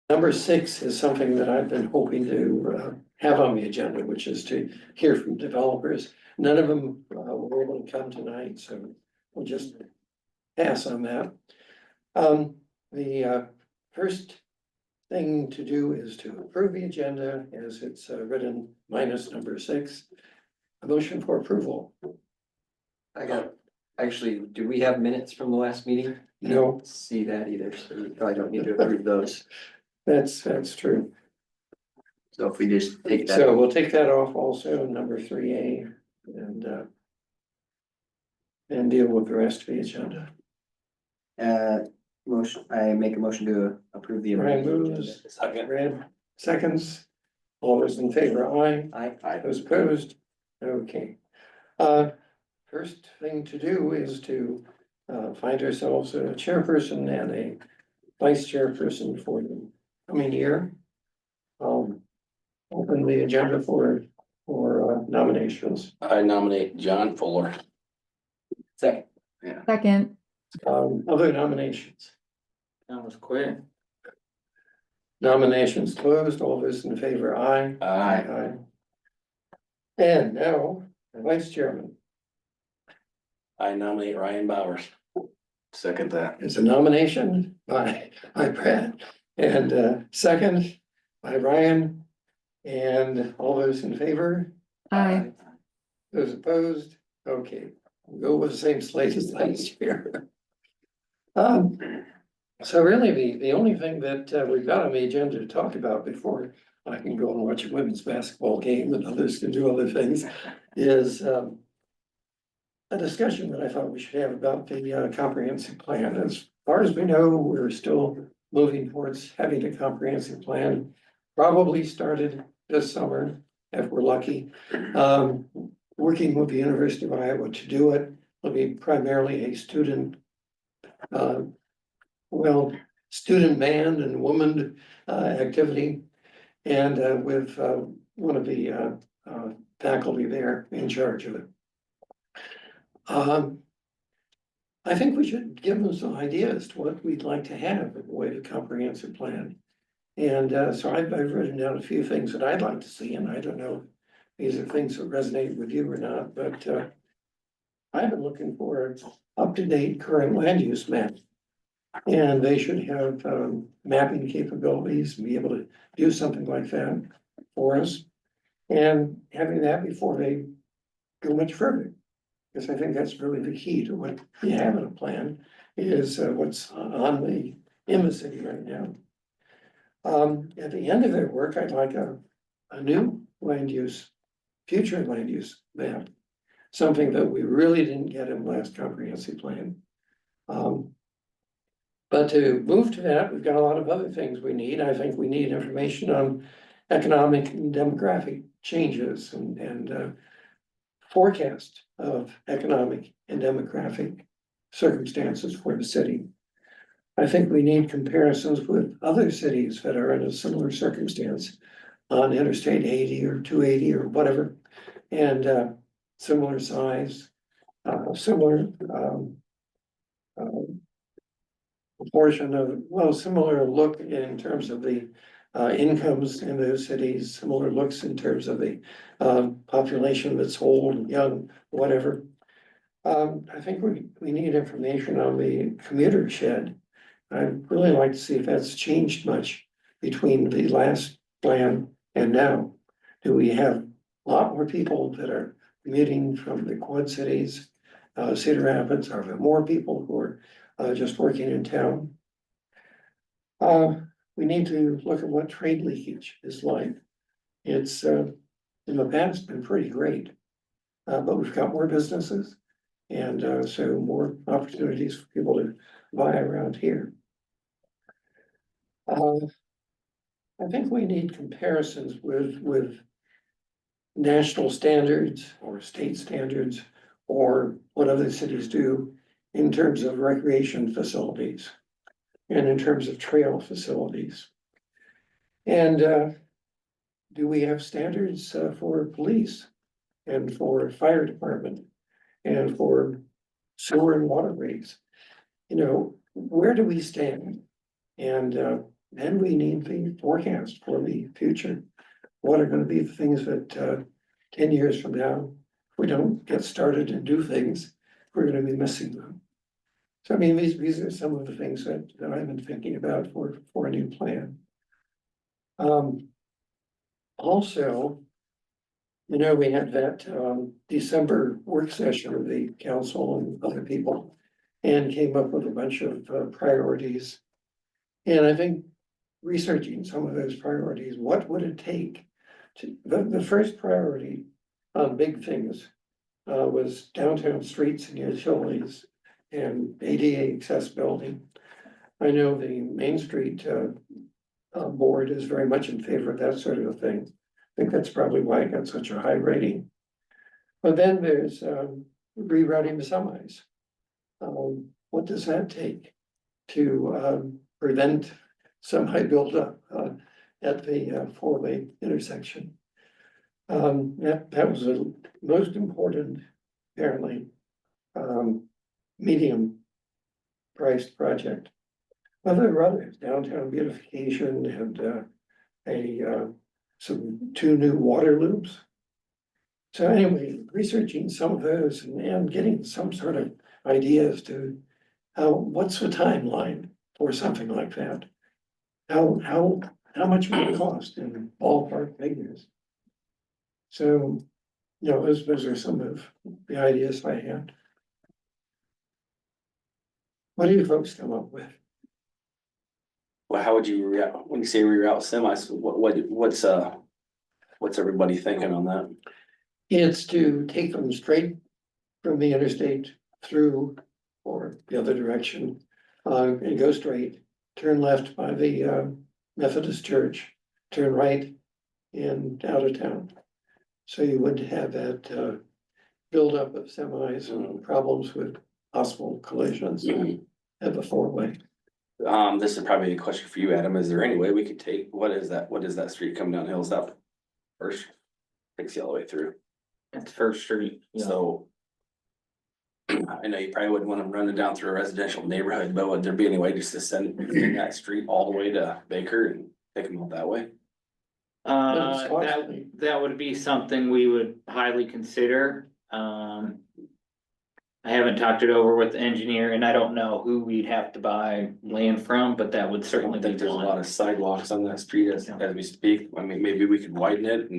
Number 6 is something that I've been hoping to have on the agenda, which is to hear from developers. None of them were able to come tonight, so we'll just pass on that. The first thing to do is to approve the agenda as it's written minus number 6. A motion for approval. Actually, do we have minutes from the last meeting? No. I don't see that either, so we probably don't need to approve those. That's true. So if we just take that. So we'll take that off also, number 3A, and deal with the rest of the agenda. Motion, I make a motion to approve the. Ryan amended moves, agenda. Red seconds. All those in favor, aye. Aye. Those opposed? Okay. First thing to do is to find ourselves a chairperson and a vice chairperson for the coming year. Open the agenda for nominations. I nominate John Fuller. Second. Second, Other nominations. That was quick. Nominations closed. All those in favor, aye. Aye. And now, vice chairman. I nominate Ryan Bowers. Second that. It's a nomination by Brad and second by Ryan. And all those in favor, aye. those opposed, okay, we'll go with the same slate as last year. So really, the only thing that we've got on the agenda to talk about before I can go and watch a women's basketball game and others can do other things is a discussion that I thought we should have about the comprehensive plan. As far as we know, we're still moving towards having a comprehensive plan. Probably started this summer, if we're lucky. Working with the University of Iowa to do it. It'll be primarily a student student man and woman activity. And with one of the faculty there in charge of it. I think we should give them some ideas to what we'd like to have in the way of a comprehensive plan. And so I've written down a few things that I'd like to see, and I don't know if these are things that resonate with you or not, but I've been looking for up-to-date current land use map. And they should have mapping capabilities, and be able to do something like that for us. And having that before they go much further. Because I think that's really the key to what you have in a plan is what's in the city right now. At the end of their work, I'd like a new land use, future land use map. Something that we really didn't get in the last comprehensive plan. But to move to that, we've got a lot of other things we need. I think we need information on economic and demographic changes and forecast of economic and demographic circumstances for the city. I think we need comparisons with other cities that are in a similar circumstance on Interstate 80 or 280 or whatever, and similar size, similar proportion of, similar look in terms of the incomes in those cities, similar looks in terms of the population that's old, young, whatever. I think we need information on the commuter shed. I'd really like to see if that's changed much between the last plan and now. Do we have a lot more people that are commuting from the Quad Cities, Cedar Rapids? Are there more people who are just working in town? We need to look at what trade leakage is like. It's in the past been pretty great, but we've got more businesses and so more opportunities for people to buy around here. I think we need comparisons with national standards or state standards or what other cities do in terms of recreation facilities and in terms of trail facilities. And do we have standards for police and for fire department and for sewer and water rates? You know, where do we stand? And then we need the forecast for the future. What are gonna be the things that, 10 years from now, if we don't get started and do things, we're gonna be missing them. So I mean, these are some of the things that I've been thinking about for a new plan. Also, you know, we had that December work session with the council and other people and came up with a bunch of priorities. And I think researching some of those priorities, what would it take to, the first priority on big things was downtown streets and utilities and ADA accessibility. I know the Main Street board is very much in favor of that sort of a thing. I think that's probably why it got such a high rating. But then there's rerouting the semis. What does that take to prevent semi buildup at the four-way intersection? That was the most important, apparently, medium priced project. Well, there are others, downtown beautification and two new water loops. So anyway, researching some of those and getting some sort of ideas to what's the timeline for something like that? How much would it cost in ballpark figures? So, you know, those are some of the ideas I had. What do you folks come up with? Well, how would you react, when you say reroute semis, what's everybody thinking on that? It's to take them straight from the interstate through or the other direction, and go straight, turn left by the Methodist church, turn right and out of town. So you wouldn't have that buildup of semis and problems with possible collisions at the four-way. This is probably a question for you, Adam. Is there any way we could take, what is that street coming down Hills up? First, takes you all the way through. It's First Street. Yeah. So. I know you probably wouldn't want them running down through a residential neighborhood, but would there be any way just to send that street all the way to Baker and take them out that way? That would be something we would highly consider. I haven't talked it over with the engineer and I don't know who we'd have to buy land from, but that would I certainly think be there's a lot one. of sidewalks on that street as we speak. I mean, maybe we could widen it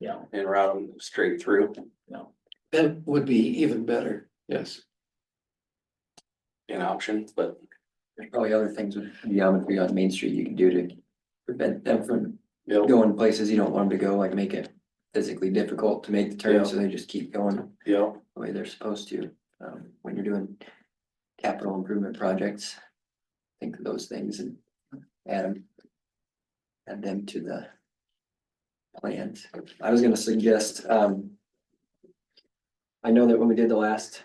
Yeah, and route them straight through. That would be even better, yes. An option, but There's probably other things with geometry on Main Street you can do to prevent them from you know, going places you don't want them to go, like make it physically difficult to make the turn, Yeah. so they just keep going you know, the way they're supposed to. When you're doing capital improvement projects, think of those things and add them to the plans. I was gonna suggest, I know that when we did the last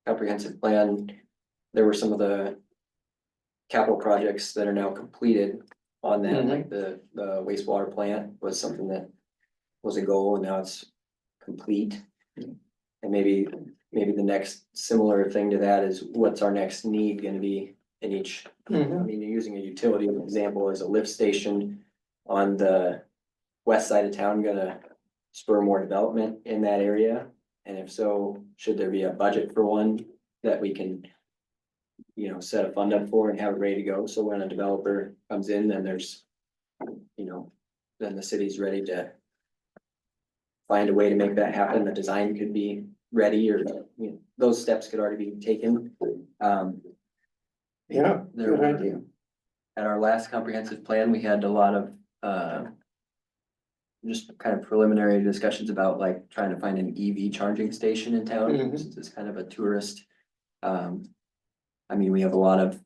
comprehensive plan, there were some of the capital projects that are now completed on that, Mhm. like the wastewater plant was something that was a goal and now it's complete. And maybe the next similar thing to that is what's our next need gonna be in each. I mean, you're using a utility example as a lift station on the west side of town gonna spur more development in that area? And if so, should there be a budget for one that we can, you know, set a fund up for and have it ready to go? So when a developer comes in, then there's, you know, then the city's ready to find a way to make that happen. The design could be ready, or, you know, those steps could already be taken. Yeah, There good were- idea. At our last comprehensive plan, we had a lot of, just kind of preliminary discussions about like trying to find an EV charging station in town, Mhm. since it's kind of a tourist. I mean, we have a lot of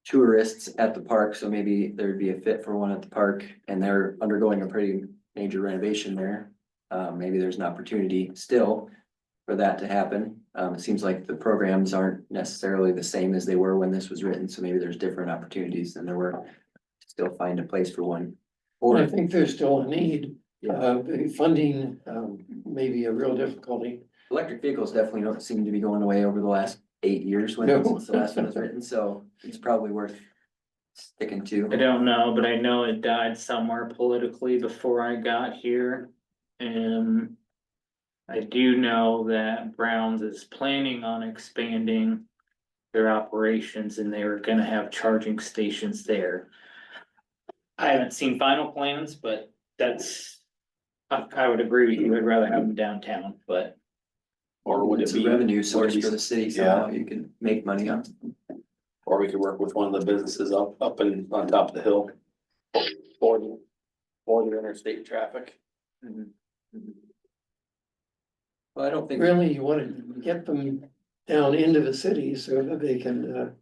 tourists at the park, so maybe there'd be a fit for one at the park, and they're undergoing a pretty major renovation there. Maybe there's an opportunity still for that to happen. It seems like the programs aren't necessarily the same as they were when this was written, so maybe there's different opportunities than there were to still find a place for one. I Or, think there's still a need, yeah, the funding, maybe a real difficulty. electric vehicles definitely don't seem to be going away over the last 8 years when No. since the last one was written, so it's probably worth sticking to? I don't know, but I know it died somewhere politically before I got here. And I do know that Browns is planning on expanding their operations and they were gonna have charging stations there. I haven't seen final plans, but that's, I would agree with you. I'd rather have them downtown, but Or would it It's a be? revenue would it source be- for the city Yeah. somehow, you can make money on. Or we could work with one of the businesses up and on top of the hill. For the interstate traffic. Well, I don't think, Really, you wanna get them down into the city so that they can,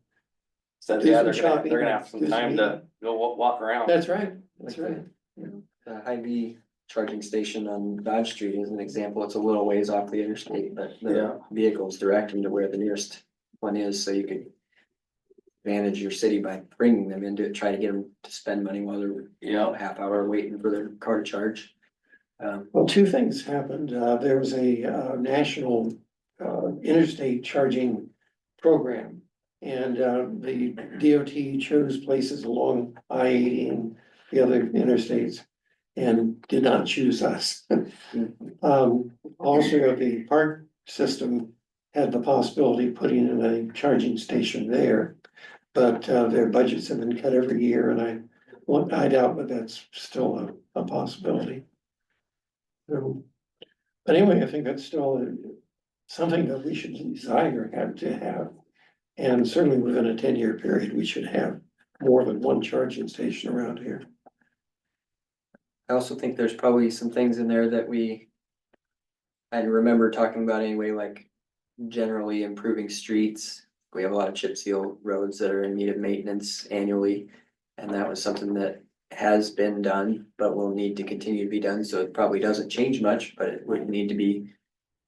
So, Do yeah, some they're shopping, gonna have some do some time to go walk around. that's right, that's right. the Hy-Vee charging station on Dodge Street is an example, it's a little ways off the interstate, but Yeah. the vehicles direct them to where the nearest one is, so you could manage your city by bringing them into it, try to get them to spend money while they're, Yeah, a half hour waiting for their car to charge. Well, two things happened. There was a national interstate charging program. And the DOT chose places along I-80 and the other interstates and did not choose us. Also, the park system had the possibility of putting in a charging station there. But their budgets have been cut every year and I doubt that that's still a possibility. So, but anyway, I think that's still something that we should desire have to have. And certainly within a 10-year period, we should have more than one charging station around here. I also think there's probably some things in there that I remember talking about anyway, like generally improving streets. We have a lot of chip seal roads that are in need of maintenance annually. And that was something that has been done, but will need to continue to be done, so it probably doesn't change much, but it would need to be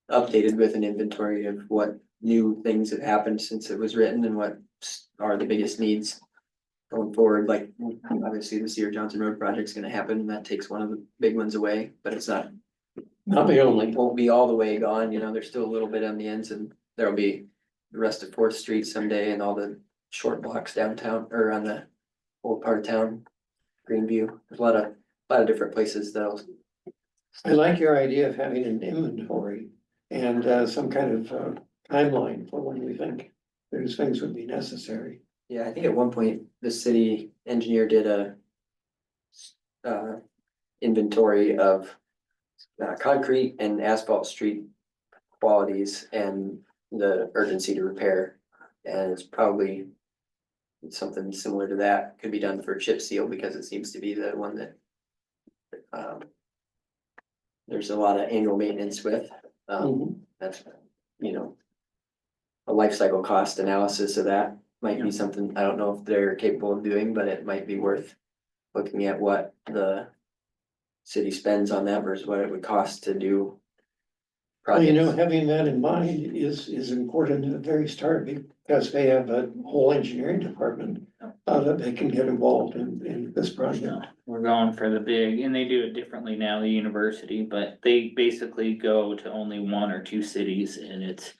updated with an inventory of what new things have happened since it was written and what are the biggest needs going forward, like obviously the Cedar Johnson Road project's gonna happen, and that takes one of the big ones away, but it's not, Not the only. won't be all the way gone, you know, there's still a little bit on the ends, and there'll be the rest of Fourth Street someday and all the short blocks downtown or on the old part of town. Greenview, there's a lot of different places that'll. I like your idea of having an inventory and some kind of timeline for when we think those things would be necessary. Yeah, I think at one point, the city engineer did a inventory of concrete and asphalt street qualities and the urgency to repair. And it's probably something similar to that could be done for chip seal, because it seems to be the one that there's a lot of annual maintenance with. That's, you know, a life cycle cost analysis of that might be something, I don't know if they're capable of doing, but it might be worth looking at what the city spends on that versus what it would cost to do. Well, you know, projects. having that in mind is important at the very start because they have a whole engineering department that they can get involved in this project. we're going for the big, and they do it differently now, the university, but they basically go to only one or two cities and it's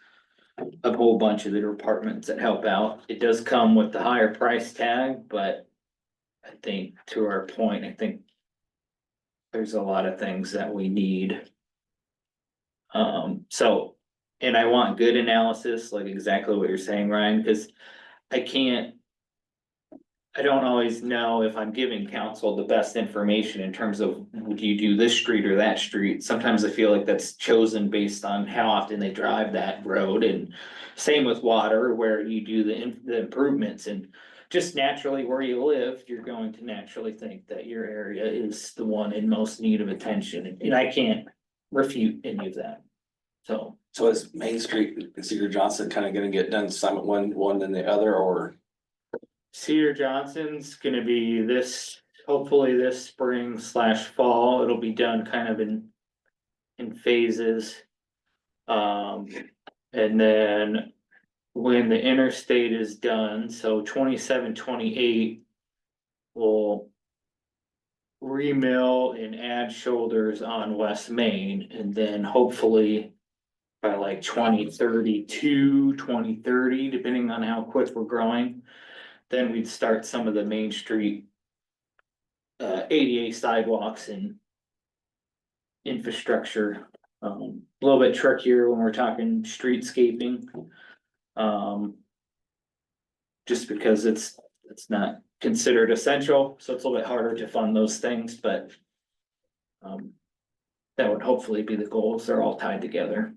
a whole bunch of the departments that help out. It does come with the higher price tag, but I think to our point, I think there's a lot of things that we need. So, and I want good analysis, like exactly what you're saying, Ryan, because I don't always know if I'm giving council the best information in terms of, would you do this street or that street? Sometimes I feel like that's chosen based on how often they drive that road, and same with water, where you do the improvements, and just naturally where you live, you're going to naturally think that your area is the one in most need of attention, and I can't refute any of that. so is Main Street and Cedar Johnson kind of gonna get done some one than the other, or? Cedar Johnson's gonna be hopefully this spring/fall, it'll be done kind of in phases. And then when the interstate is done, so 27, 28, we'll remill and add shoulders on West Main, and then hopefully by like 2032, 2030, depending on how quick we're growing, then we'd start some of the Main Street. ADA sidewalks and. Infrastructure, a little bit trickier when we're talking streetscaping. Just because it's not considered essential, so it's a little bit harder to fund those things, but. That would hopefully be the goals, they're all tied together.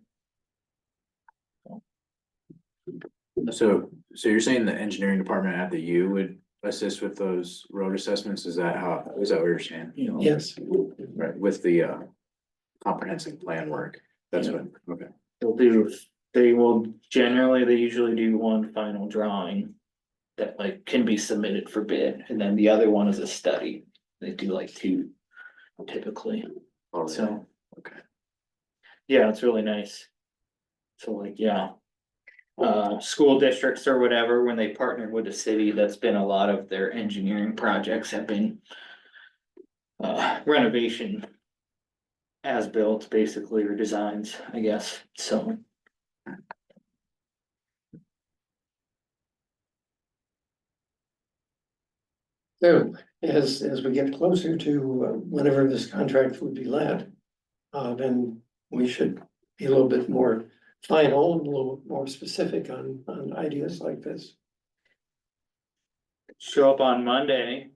So you're saying the engineering department at the U would assist with those road assessments? Is that what you're saying? You know, Yes, Right, with the comprehensive plan work, that's what, okay. they usually do one final drawing. That like can be submitted for bid, and then the other one is a study, they do like two typically, All right. so. Okay. Yeah, it's really nice. So like, yeah. School districts or whatever, when they partner with the city, that's been a lot of their engineering projects have been. Renovation. As built basically, or designs, I guess, so. so as we get closer to whenever this contract would be let. Then we should be a little bit more final, and a little more specific on ideas like this. Show up on Monday.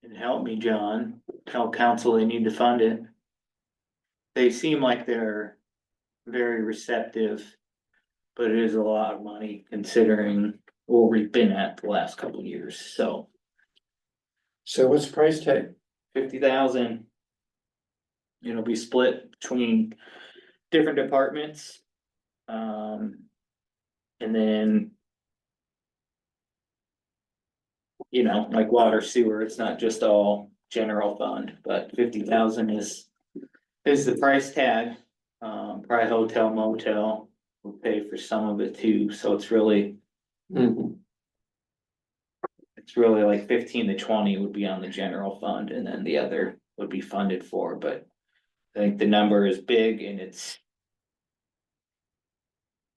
And help me, John, tell council they need to fund it. They seem like they're very receptive. But it is a lot of money considering where we've been at the last couple of years, so So what's the price tag? 50,000. It'll be split between different departments. And then. You know, like water sewer, it's not just all general fund, but 50,000 is the price tag. Probably hotel motel will pay for some of it too, so it's really like 15 to 20 would be on the general fund, and then the other would be funded for, but. I think the number is big and it's.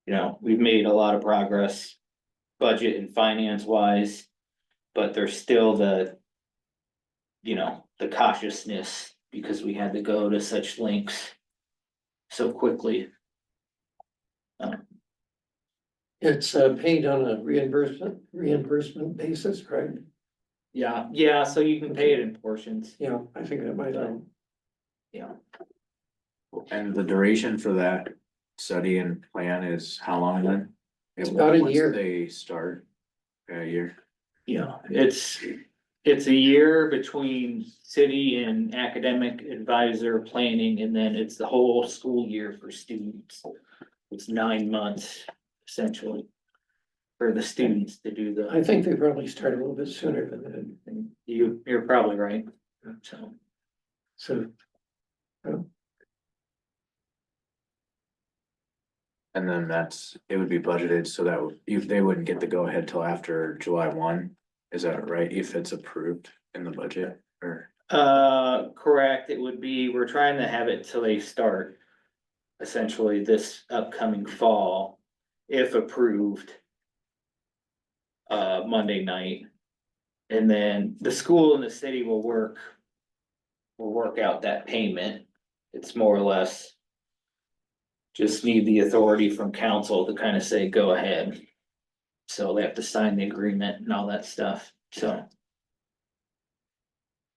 You know, we've made a lot of progress, budget and finance wise, but there's still the. You know, the cautiousness because we had to go to such lengths. So quickly. It's paid on a reimbursement basis, right? Yeah, so you can pay it in portions, Yeah, I think that might, yeah. And the duration for that study and plan is how long then? It's about a Once year. They start a year. Yeah, it's a year between city and academic advisor planning, and then it's the whole school year for students. It's 9 months essentially. For the students to do I the, think they probably start a little bit sooner than that, you're probably right, so. so. And then it would be budgeted so that they wouldn't get the go ahead till after July 1. Is that right? If it's approved in the budget or? Correct, it would be, we're trying to have it till they start. Essentially this upcoming fall, if approved. Monday night. And then the school and the city will work. Will work out that payment. It's more or less. Just need the authority from council to kind of say, go ahead. So they have to sign the agreement and all that stuff, so.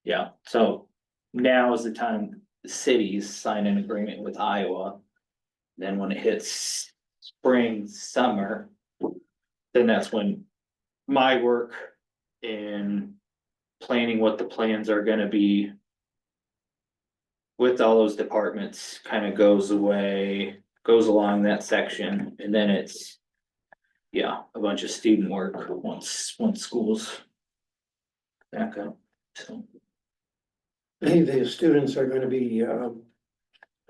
Yeah, so now is the time the cities sign an agreement with Iowa. Then when it hits spring, summer. Then that's when my work in planning what the plans are gonna be. With all those departments kind of goes along that section, and then it's. Yeah, a bunch of student work once schools. Back up, so. Hey, the students are gonna be,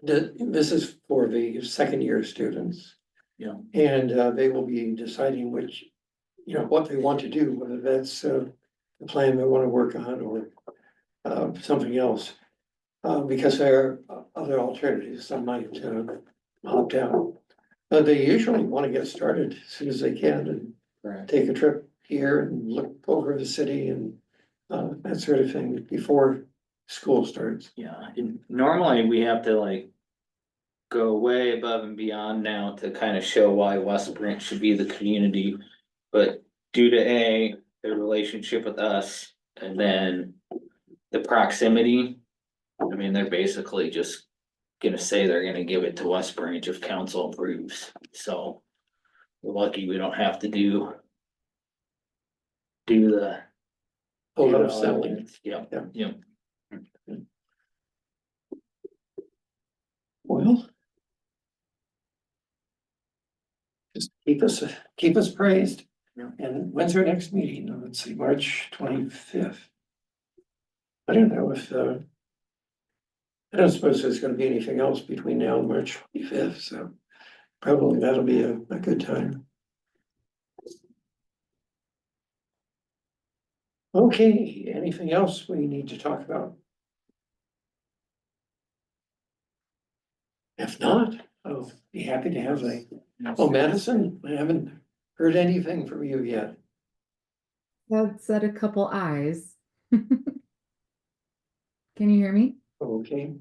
this is for the second year students. Yeah. And they will be deciding which, what they want to do, whether that's the plan they wanna work on or something else. Because there are other alternatives, some might opt out. But they usually wanna get started as soon as they can, and Correct. take a trip here and look over the city and that sort of thing before school starts. Yeah, and normally we have to like. Go way above and beyond now to kind of show why West Branch should be the community. But due to their relationship with us and then the proximity. I mean, they're basically just gonna say they're gonna give it to West Branch if council approves, so. We're lucky we don't have to do. Do the. A lot do of the selling. ordinance. Yep, Yeah. yep. Well. Just keep us praised. Yeah. And when's our next meeting? Let's see, March 25th. I don't know if, I don't suppose there's gonna be anything else between now and March 25th, so probably that'll be a good time. Okay, anything else we need to talk about? If not, I'll be happy to have Madison, I haven't heard anything from you yet. I've said a couple eyes. Can you hear me? Okay.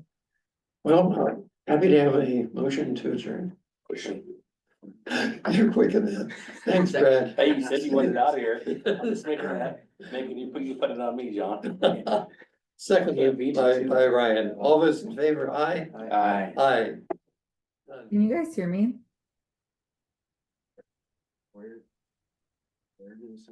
Well, happy to have a motion to adjourn. Question. You're quick at that. Thanks, Brad. Hey, you said you wanted out of here. I'm just making you put it on me, John. Seconded by Ryan. All those in favor, aye? Aye. Aye. Can you guys hear me? Where does